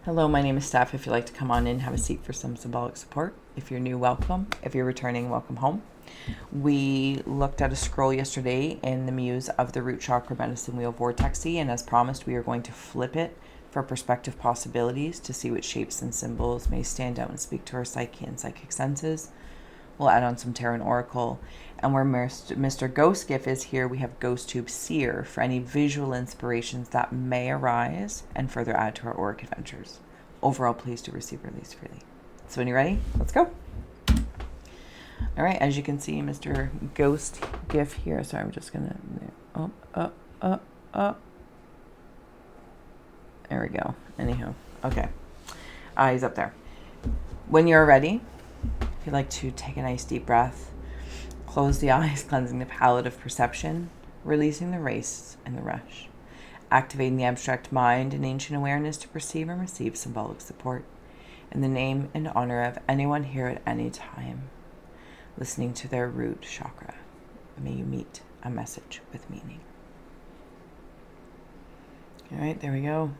Hello, my name is Steph. If you'd like to come on in, have a seat for some symbolic support. If you're new, welcome. If you're returning, welcome home. We looked at a scroll yesterday in the Muse of the Root Chakra Medicine Wheel Vortexy, and as promised, we are going to flip it for perspective possibilities to see what shapes and symbols may stand out and speak to our psyche and psychic senses. We'll add on some tarot and oracle. And where Mr. Ghost Gift is here, we have Ghost Tube Seer for any visual inspirations that may arise and further add to our auric adventures. Overall, please do receive release freely. So when you're ready, let's go. All right, as you can see, Mr. Ghost Gift here. Sorry, I'm just going to... There we go. Anywho, okay. He's up there. When you're ready, if you'd like to take a nice deep breath, close the eyes, cleansing the palette of perception, releasing the race and the rush, activating the abstract mind and ancient awareness to perceive and receive symbolic support in the name and honor of anyone here at any time, listening to their root chakra. May you meet a message with meaning. All right, there we go.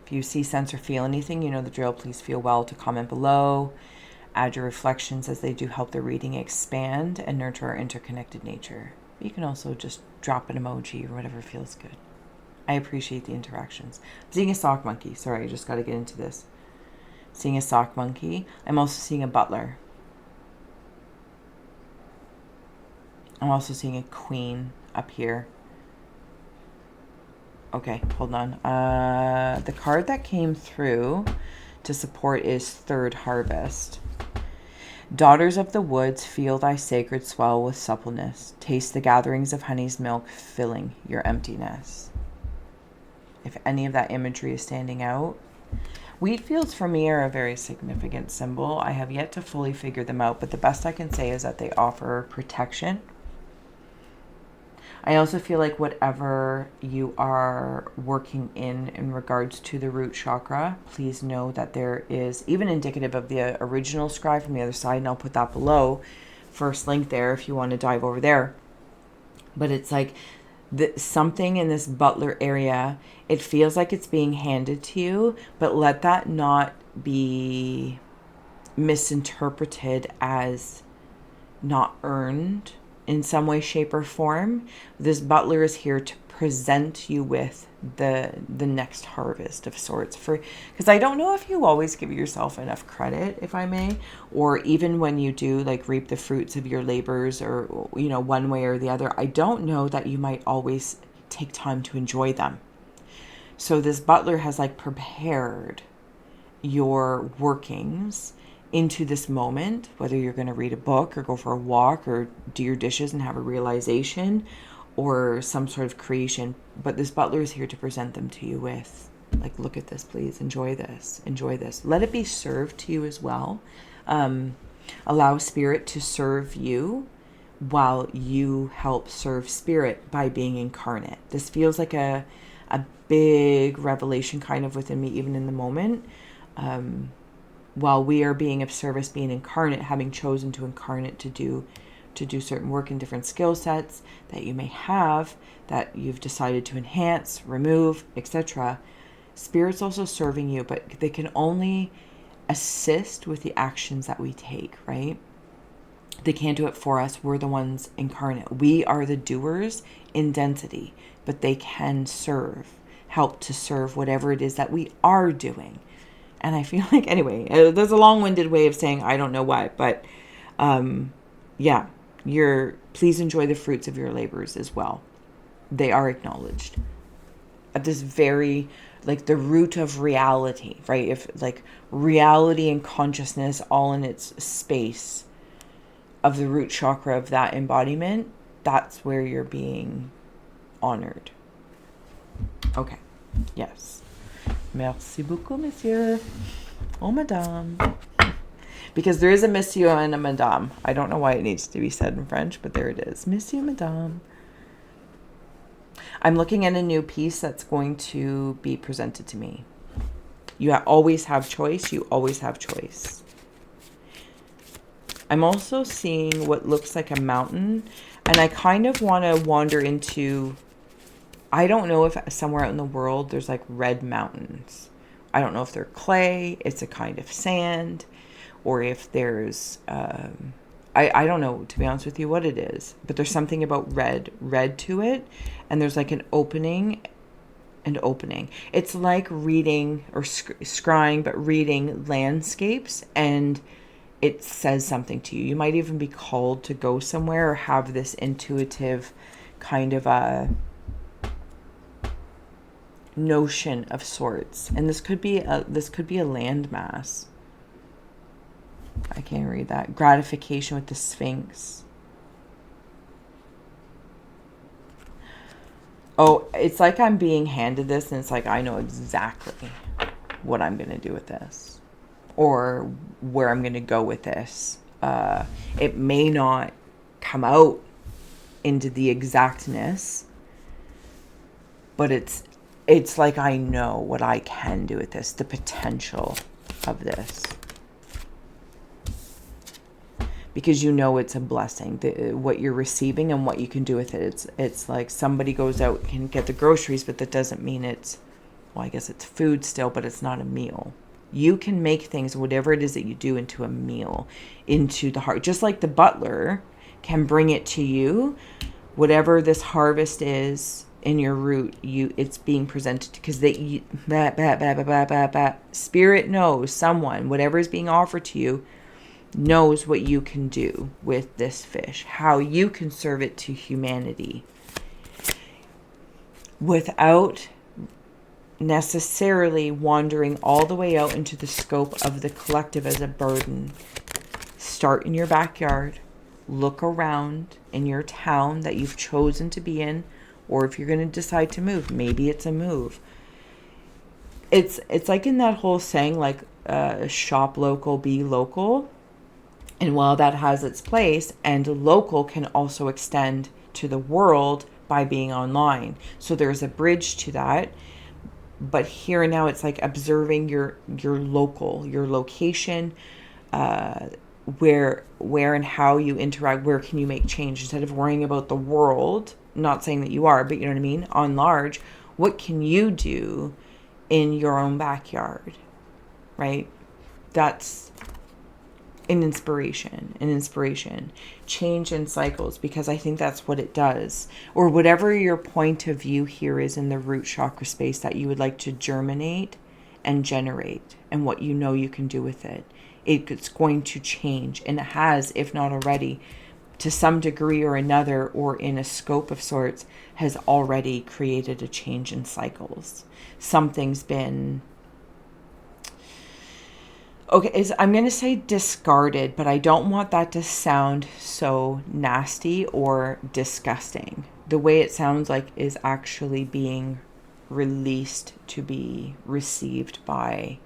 If you see, sense, or feel anything, you know the drill. Please feel well to comment below. Add your reflections, as they do help the reading expand and nurture our interconnected nature. You can also just drop an emoji or whatever feels good. I appreciate the interactions. I'm seeing a sock monkey. Sorry, I just got to get into this. Seeing a sock monkey. I'm also seeing a butler. I'm also seeing a queen up here. Okay, hold on. The card that came through to support is Third Harvest. Daughters of the woods, feel thy sacred swell with suppleness. Taste the gatherings of honey's milk, filling your emptiness. If any of that imagery is standing out. Wheat fields for me are a very significant symbol. I have yet to fully figure them out, but the best I can say is that they offer protection. I also feel like whatever you are working in regards to the root chakra, please know that there is, even indicative of the original scry from the other side, and I'll put that below, first link there if you want to dive over there. But it's like something in this butler area, it feels like it's being handed to you, but let that not be misinterpreted as not earned in some way, shape, or form. This butler is here to present you with the next harvest of sorts. Because I don't know if you always give yourself enough credit, if I may, or even when you do like reap the fruits of your labors, or you know, one way or the other, I don't know that you might always take time to enjoy them. So this butler has like prepared your workings into this moment, whether you're going to read a book or go for a walk or do your dishes and have a realization or some sort of creation. But this butler is here to present them to you with, like, look at this, please, enjoy this, enjoy this. Let it be served to you as well. Allow spirit to serve you while you help serve spirit by being incarnate. This feels like a big revelation kind of within me, even in the moment. While we are being of service, being incarnate, having chosen to incarnate to do certain work in different skill sets that you may have, that you've decided to enhance, remove, etc. Spirit's also serving you, but they can only assist with the actions that we take, right? They can't do it for us. We're the ones incarnate. We are the doers in density, but they can help to serve whatever it is that we are doing. And I feel like, anyway, there's a long-winded way of saying I don't know what, but yeah, please enjoy the fruits of your labors as well. They are acknowledged. At this very, like, the root of reality, right? If like reality and consciousness all in its space of the root chakra of that embodiment, that's where you're being honored. Okay, yes. Merci beaucoup, monsieur. Oh, madame. Because there is a monsieur and a madame. I don't know why it needs to be said in French, but there it is. Monsieur, madame. I'm looking at a new piece that's going to be presented to me. You always have choice. You always have choice. I'm also seeing what looks like a mountain. And I kind of want to wander into... I don't know if somewhere out in the world there's like red mountains. I don't know if they're clay, it's a kind of sand, or if there's, I don't know, to be honest with you, what it is. But there's something about red to it. And there's like an opening. It's like reading or scrying, but reading landscapes, and it says something to you. You might even be called to go somewhere or have this intuitive kind of a notion of sorts. And this could be a landmass. I can't read that. Gratification with the Sphinx. Oh, it's like I'm being handed this, and it's like I know exactly what I'm going to do with this, or where I'm going to go with this. It may not come out into the exactness, but it's like I know what I can do with this, the potential of this. Because you know it's a blessing, what you're receiving and what you can do with it. It's like somebody goes out and can get the groceries, but that doesn't mean it's, well, I guess it's food still, but it's not a meal. You can make things, whatever it is that you do, into a meal, into the heart. Just like the butler can bring it to you, whatever this harvest is in your root, it's being presented, because spirit knows, someone, whatever is being offered to you, knows what you can do with this fish, how you can serve it to humanity without necessarily wandering all the way out into the scope of the collective as a burden. Start in your backyard, look around in your town that you've chosen to be in, or if you're going to decide to move, maybe it's a move. It's like in that whole saying, like shop local, be local. And while that has its place, and local can also extend to the world by being online. So there's a bridge to that. But here and now, it's like observing your local, your location, where and how you interact, where can you make change, instead of worrying about the world. Not saying that you are, but you know what I mean? On large, what can you do in your own backyard, right? That's an inspiration, change in cycles, because I think that's what it does. Or whatever your point of view here is in the root chakra space that you would like to germinate and generate, and what you know you can do with it. It's going to change, and it has, if not already, to some degree or another, or in a scope of sorts, has already created a change in cycles. Something's been, okay, I'm going to say discarded, but I don't want that to sound so nasty or disgusting. The way it sounds like is actually being released to be received by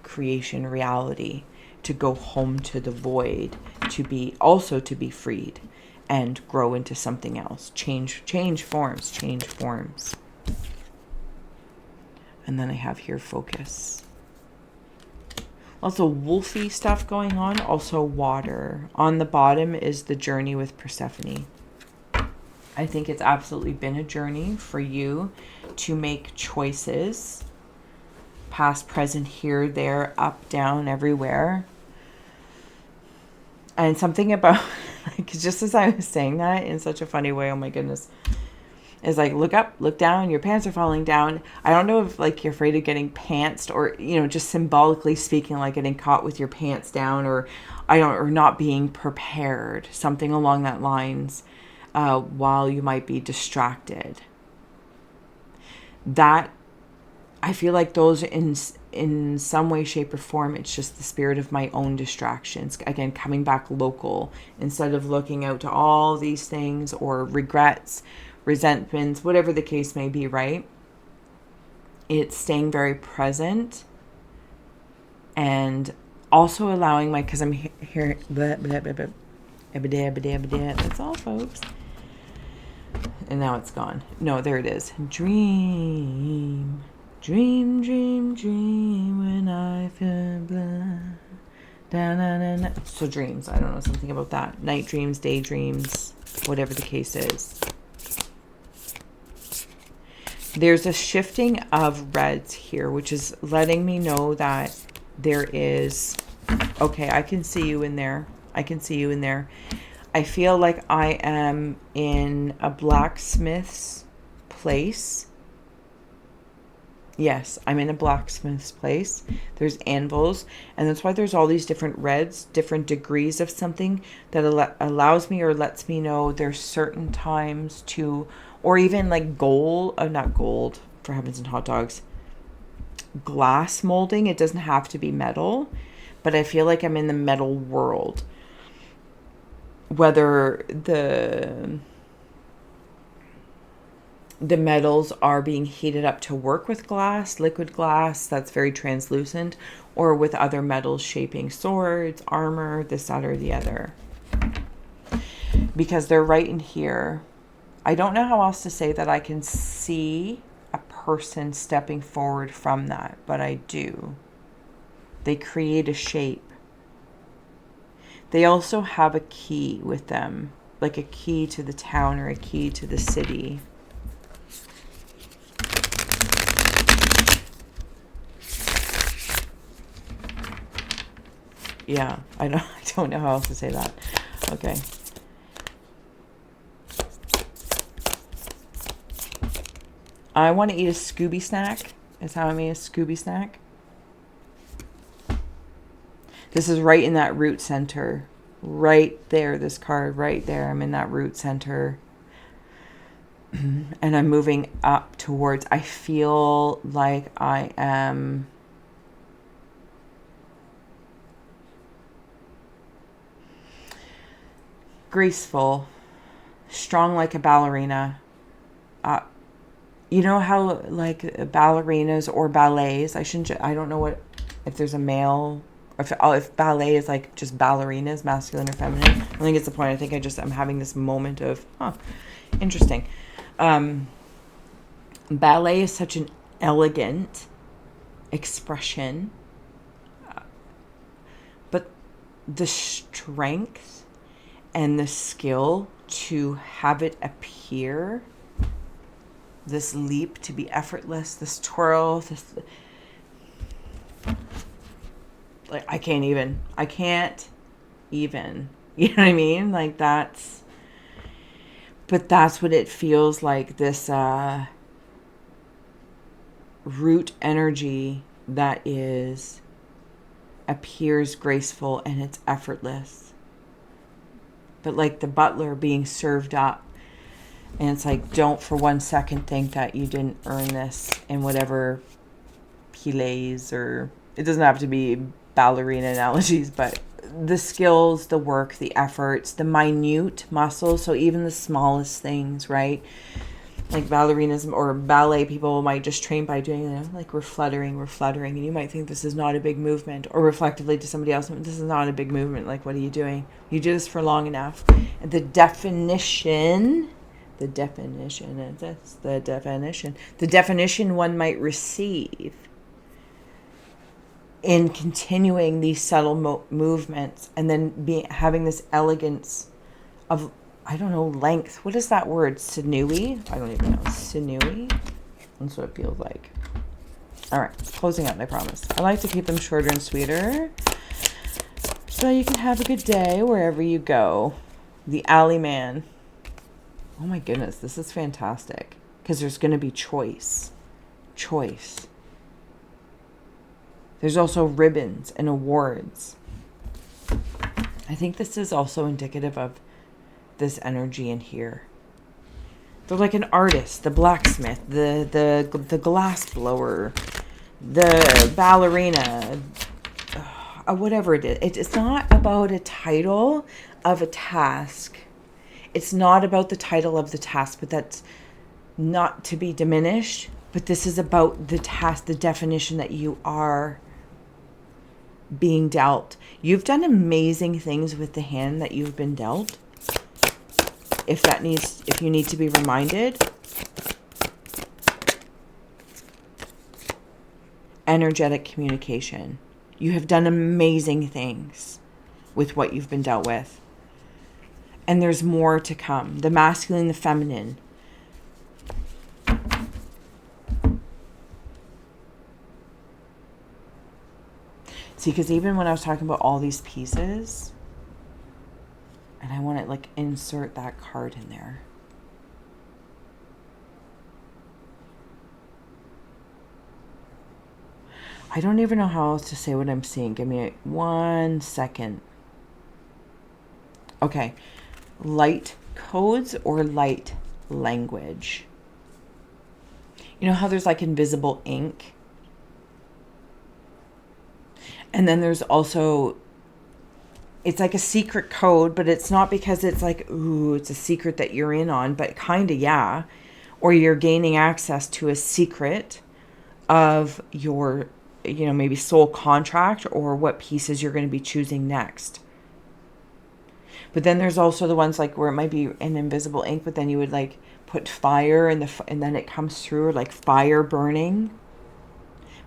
creation reality, to go home to the void, to be freed and grow into something else. Change forms. And then I have here focus. Also wolfy stuff going on. Also water. On the bottom is the journey with Persephone. I think it's absolutely been a journey for you to make choices. Past, present, here, there, up, down, everywhere. And something about, like, just as I was saying that in such a funny way, oh my goodness, is like, look up, look down, your pants are falling down. I don't know if like you're afraid of getting pantsed, or, you know, just symbolically speaking, like getting caught with your pants down, or or not being prepared, something along that lines, while you might be distracted. That, I feel like those in some way, shape, or form, it's just the spirit of my own distractions. Again, coming back local, instead of looking out to all these things, or regrets, resentments, whatever the case may be, right? It's staying very present, and also allowing because I'm here, that's all, folks. And now it's gone. No, there it is. Dream, when I feel blind. So dreams, I don't know, something about that. Night dreams, daydreams, whatever the case is. There's a shifting of reds here, which is letting me know that there is, okay, I can see you in there. I can see you in there. I feel like I am in a blacksmith's place. Yes, I'm in a blacksmith's place. There's anvils, and that's why there's all these different reds, different degrees of something that allows me or lets me know there's certain times to, or even like gold, not gold, for heavens and hot dogs, glass molding. It doesn't have to be metal, but I feel like I'm in the metal world. Whether the metals are being heated up to work with glass, liquid glass that's very translucent, or with other metals shaping swords, armor, this, that, or the other. Because they're right in here. I don't know how else to say that I can see a person stepping forward from that, but I do. They create a shape. They also have a key with them, like a key to the town or a key to the city. Yeah, I don't know how else to say that. Okay. I want to eat a Scooby snack. Is how I made a Scooby snack. This is right in that root center. Right there, this card right there. I'm in that root center. And I'm moving up towards, I feel like I am graceful, strong like a ballerina. You know how like ballerinas or ballets, I don't know what, if there's a male, if ballet is like just ballerinas, masculine or feminine. I think it's the point. I think I'm having this moment of, interesting. Ballet is such an elegant expression, but the strength and the skill to have it appear, this leap to be effortless, this twirl, this, like, I can't even, you know what I mean? Like but that's what it feels like, this root energy that appears graceful and it's effortless. But like the butler being served up, and it's like, don't for 1 second think that you didn't earn this in whatever pilates, or it doesn't have to be ballerina analogies, but the skills, the work, the efforts, the minute muscles. So even the smallest things, right? Like ballerinas or ballet people might just train by doing, like we're fluttering. And you might think this is not a big movement, or reflectively to somebody else, this is not a big movement. Like, what are you doing? You do this for long enough. And the definition one might receive in continuing these subtle movements, and then having this elegance of, I don't know, length. What is that word? Sinewy? I don't even know. Sinewy? That's what it feels like. All right, closing out, I promise. I like to keep them shorter and sweeter, so you can have a good day wherever you go. The Alley Man. Oh my goodness, this is fantastic, because there's going to be choice. There's also ribbons and awards. I think this is also indicative of this energy in here. They're like an artist, the blacksmith, the glass blower, the ballerina, whatever it is. It's not about a title of a task. It's not about the title of the task, but that's not to be diminished. But this is about the task, the definition that you are being dealt. You've done amazing things with the hand that you've been dealt. If you need to be reminded, energetic communication. You have done amazing things with what you've been dealt with. And there's more to come. The masculine, the feminine. See, because even when I was talking about all these pieces, and I want to like insert that card in there. I don't even know how else to say what I'm seeing. Give me 1 second. Okay. Light codes or light language. You know how there's like invisible ink? And then there's also, it's like a secret code, but it's not because it's like, ooh, it's a secret that you're in on, but kind of, yeah. Or you're gaining access to a secret of your, you know, maybe soul contract or what pieces you're going to be choosing next. But then there's also the ones like where it might be an invisible ink, but then you would like put fire and then it comes through like fire burning.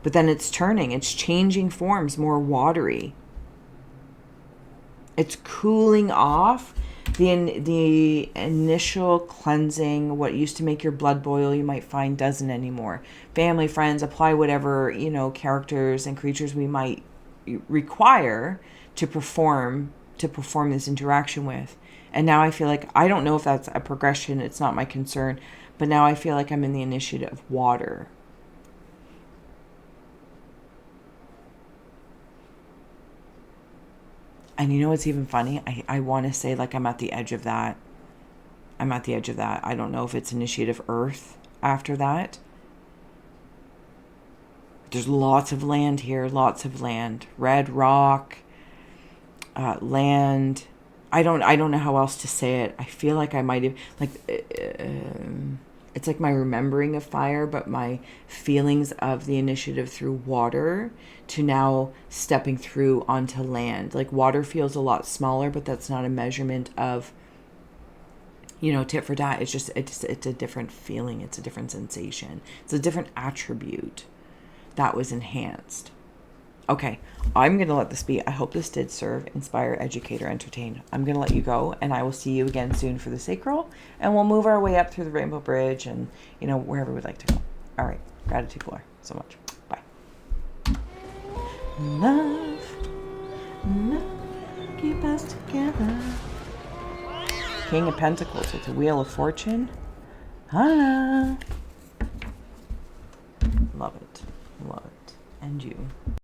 But then it's turning, it's changing forms, more watery. It's cooling off the initial cleansing. What used to make your blood boil, you might find doesn't anymore. Family, friends, apply whatever, you know, characters and creatures we might require to perform this interaction with. And now I feel like, I don't know if that's a progression, it's not my concern, but now I feel like I'm in the initiative of water. And you know what's even funny? I want to say like I'm at the edge of that. I'm at the edge of that. I don't know if it's initiative earth after that. There's lots of land here, lots of land. Red rock, land. I don't know how else to say it. I feel like I might have, like, it's like my remembering of fire, but my feelings of the initiative through water to now stepping through onto land. Like water feels a lot smaller, but that's not a measurement of, you know, tit for tat. It's just, it's a different feeling. It's a different sensation. It's a different attribute that was enhanced. Okay, I'm going to let this be. I hope this did serve, inspire, educate, or entertain. I'm going to let you go, and I will see you again soon for the sacral, and we'll move our way up through the Rainbow Bridge and, you know, wherever we'd like to go. All right, gratitude, Flora, so much. Bye. Love, keep us together. King of Pentacles with the Wheel of Fortune. Hello. Love it. Love it. And you.